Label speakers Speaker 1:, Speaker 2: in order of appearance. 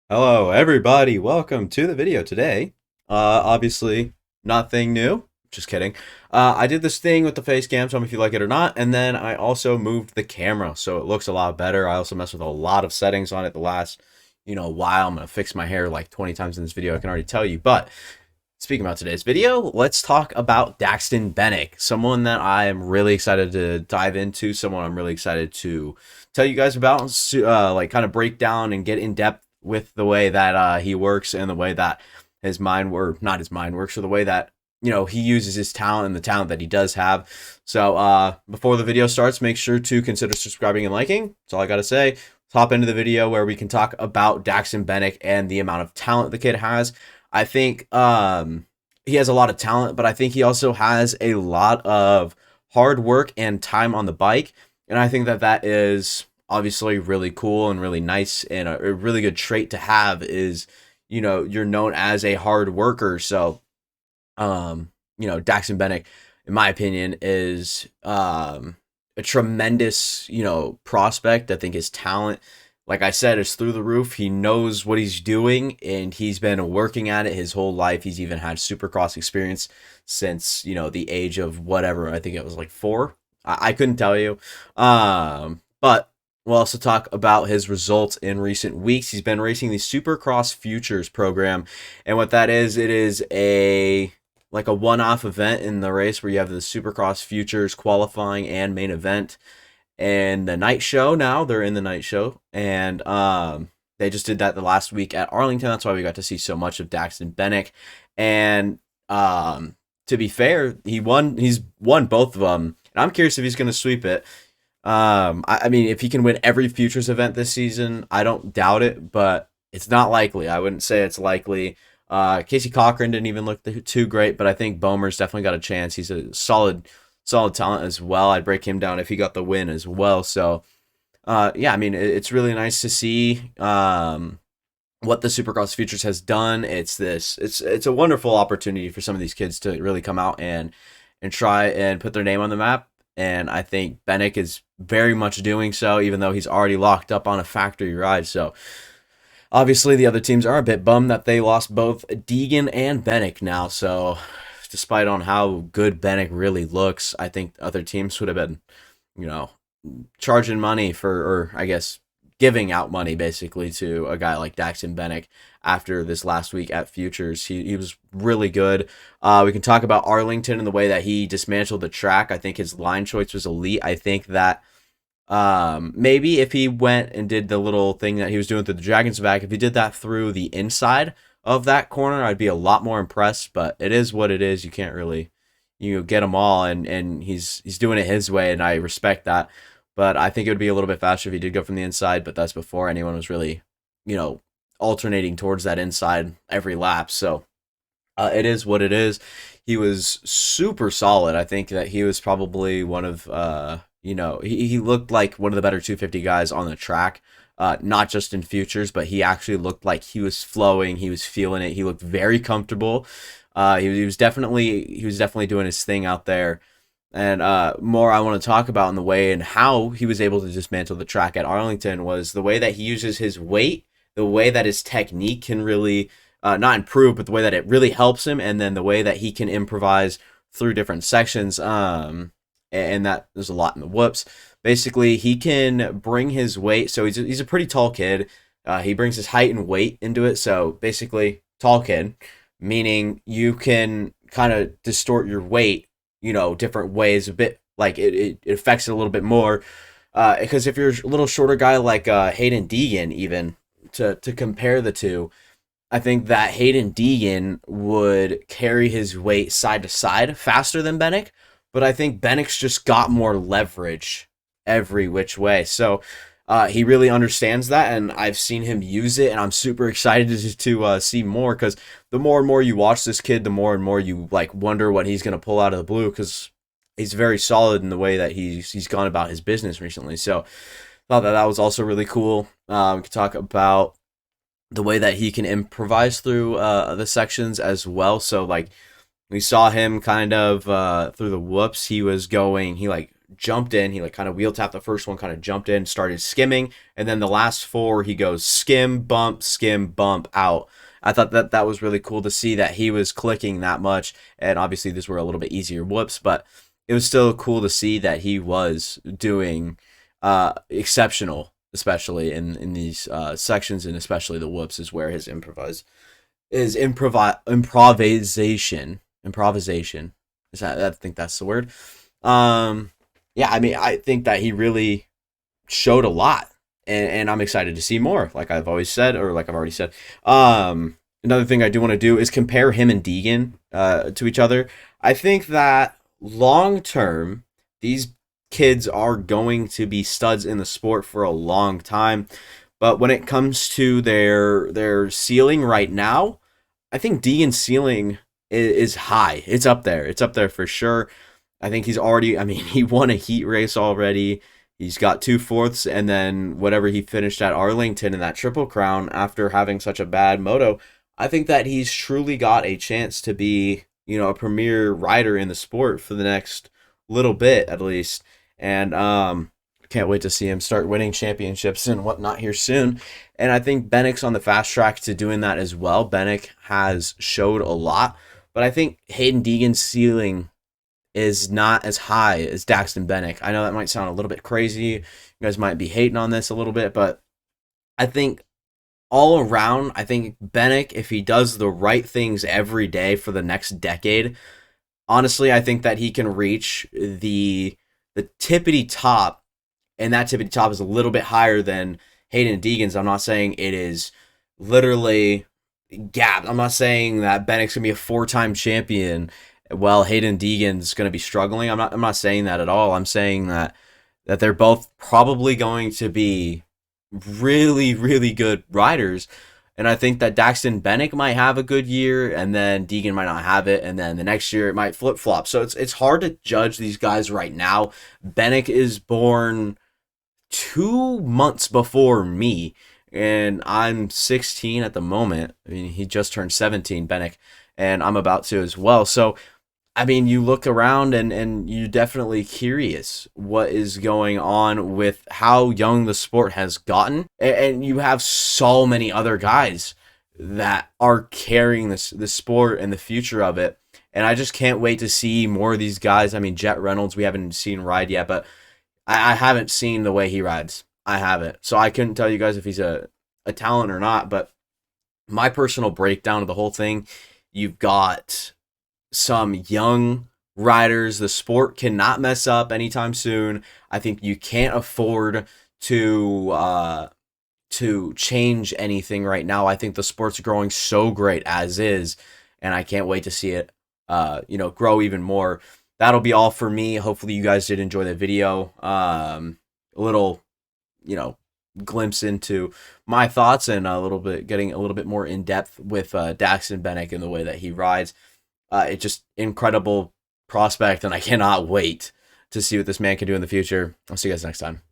Speaker 1: Hello, everybody. Welcome to the video today. Obviously, nothing new. Just kidding. I did this thing with the face cam, tell me if you like it or not, and then I also moved the camera so it looks a lot better. I also messed with a lot of settings on it the last, while. I'm gonna fix my hair like 20 times in this video, I can already tell you. But speaking about today's video, let's talk about Daxton Bennick, someone that I am really excited to dive into, someone I'm really excited to tell you guys about, like kind of break down and get in depth with the way that he works and the way that his mind work, not his mind works, or the way that he uses his talent and the talent that he does have. So before the video starts, make sure to consider subscribing and liking. That's all I gotta say. Let's hop into the video where we can talk about Daxton Bennick and the amount of talent the kid has. I think he has a lot of talent, but I think he also has a lot of hard work and time on the bike. And I think that that is obviously really cool and really nice, and a really good trait to have is, you're known as a hard worker. So, Daxton Bennick, in my opinion, is a tremendous, prospect. I think his talent, like I said, is through the roof. He knows what he's doing, and he's been working at it his whole life. He's even had Supercross experience since, the age of whatever. I think it was like 4. I couldn't tell you. But we'll also talk about his results in recent weeks. He's been racing the Supercross Futures program, and what that is, it is a one-off event in the race where you have the Supercross Futures qualifying and main event and the night show. Now they're in the night show, and they just did that the last week at Arlington. That's why we got to see so much of Daxton Bennick. And to be fair, he's won both of them, and I'm curious if he's going to sweep it. I mean, if he can win every Futures event this season, I don't doubt it, but it's not likely. I wouldn't say it's likely. Casey Cochran didn't even look too great, but I think Bomer's definitely got a chance. He's a solid talent as well. I'd break him down if he got the win as well. So, yeah, I mean, it's really nice to see what the Supercross Futures has done. It's a wonderful opportunity for some of these kids to really come out and try and put their name on the map. And I think Bennick is very much doing so, even though he's already locked up on a factory ride. So obviously the other teams are a bit bummed that they lost both Deegan and Bennick now. So despite on how good Bennick really looks, I think other teams would have been, charging money for, or I guess giving out money basically to a guy like Daxton Bennick after this last week at Futures. He was really good. We can talk about Arlington and the way that he dismantled the track. I think his line choice was elite. I think that maybe if he went and did the little thing that he was doing through the Dragon's Back, if he did that through the inside of that corner, I'd be a lot more impressed. But it is what it is. You can't really, get them all, and he's doing it his way, and I respect that. But I think it would be a little bit faster if he did go from the inside. But that's before anyone was really, alternating towards that inside every lap. So it is what it is. He was super solid. I think that he was probably one of, he looked like one of the better 250 guys on the track. Not just in Futures, but he actually looked like he was flowing. He was feeling it. He looked very comfortable. He was definitely doing his thing out there. And more I want to talk about in the way and how he was able to dismantle the track at Arlington was the way that he uses his weight, the way that his technique can really not improve, but the way that it really helps him, and then the way that he can improvise through different sections. And that there's a lot in the whoops. Basically, he can bring his weight. So he's a pretty tall kid. He brings his height and weight into it. So basically, tall kid, meaning you can kind of distort your weight, different ways, a bit like it affects it a little bit more. Because if you're a little shorter guy like Haiden Deegan, even to compare the two, I think that Haiden Deegan would carry his weight side to side faster than Bennick, but I think Bennick's just got more leverage every which way. So he really understands that, and I've seen him use it, and I'm super excited to see more, because the more and more you watch this kid, the more and more you wonder what he's going to pull out of the blue, because he's very solid in the way that he's gone about his business recently. So thought that was also really cool. We could talk about the way that he can improvise through the sections as well. So we saw him kind of through the whoops. He was going, he jumped in. He like kind of wheel tapped the first one, kind of jumped in, started skimming, and then the last four he goes skim, bump, out. I thought that that was really cool to see that he was clicking that much, and obviously these were a little bit easier whoops, but it was still cool to see that he was doing exceptional, especially in these sections, and especially the whoops is where his improvisation is that, I think that's the word. Yeah, I mean, I think that he really showed a lot, and I'm excited to see more. Like I've always said, or like I've already said. Another thing I do want to do is compare him and Deegan to each other. I think that long term, these kids are going to be studs in the sport for a long time. But when it comes to their ceiling right now, I think Deegan's ceiling is high. It's up there. It's up there for sure. I think he's already. I mean, he won a heat race already. He's got 2/4, and then whatever he finished at Arlington in that Triple Crown after having such a bad moto. I think that he's truly got a chance to be, a premier rider in the sport for the next little bit at least. And can't wait to see him start winning championships and whatnot here soon. And I think Bennick's on the fast track to doing that as well. Bennick has showed a lot, but I think Haiden Deegan's ceiling is not as high as Daxton Bennick. I know that might sound a little bit crazy. You guys might be hating on this a little bit, but I think all around, I think Bennick, if he does the right things every day for the next decade, honestly, I think that he can reach the tippity top, and that tippity top is a little bit higher than Haiden Deegan's. I'm not saying it is literally gapped. I'm not saying that Bennick's gonna be a 4-time champion while Haiden Deegan's gonna be struggling. I'm not saying that at all. I'm saying that they're both probably going to be really, really good riders. And I think that Daxton Bennick might have a good year, and then Deegan might not have it, and then the next year it might flip flop. So it's hard to judge these guys right now. Bennick is born 2 months before me, and I'm 16 at the moment. I mean, he just turned 17, Bennick, and I'm about to as well. So I mean, you look around and you're definitely curious what is going on with how young the sport has gotten. And you have so many other guys that are carrying this sport and the future of it. And I just can't wait to see more of these guys. I mean, Jet Reynolds, we haven't seen ride yet, but I haven't seen the way he rides. I haven't. So I couldn't tell you guys if he's a talent or not. But my personal breakdown of the whole thing, you've got some young riders. The sport cannot mess up anytime soon. I think you can't afford to change anything right now. I think the sport's growing so great as is, and I can't wait to see it grow even more. That'll be all for me. Hopefully you guys did enjoy the video. A little glimpse into my thoughts, and getting a little bit more in depth with Daxton Bennick and the way that he rides. It's just incredible prospect, and I cannot wait to see what this man can do in the future. I'll see you guys next time.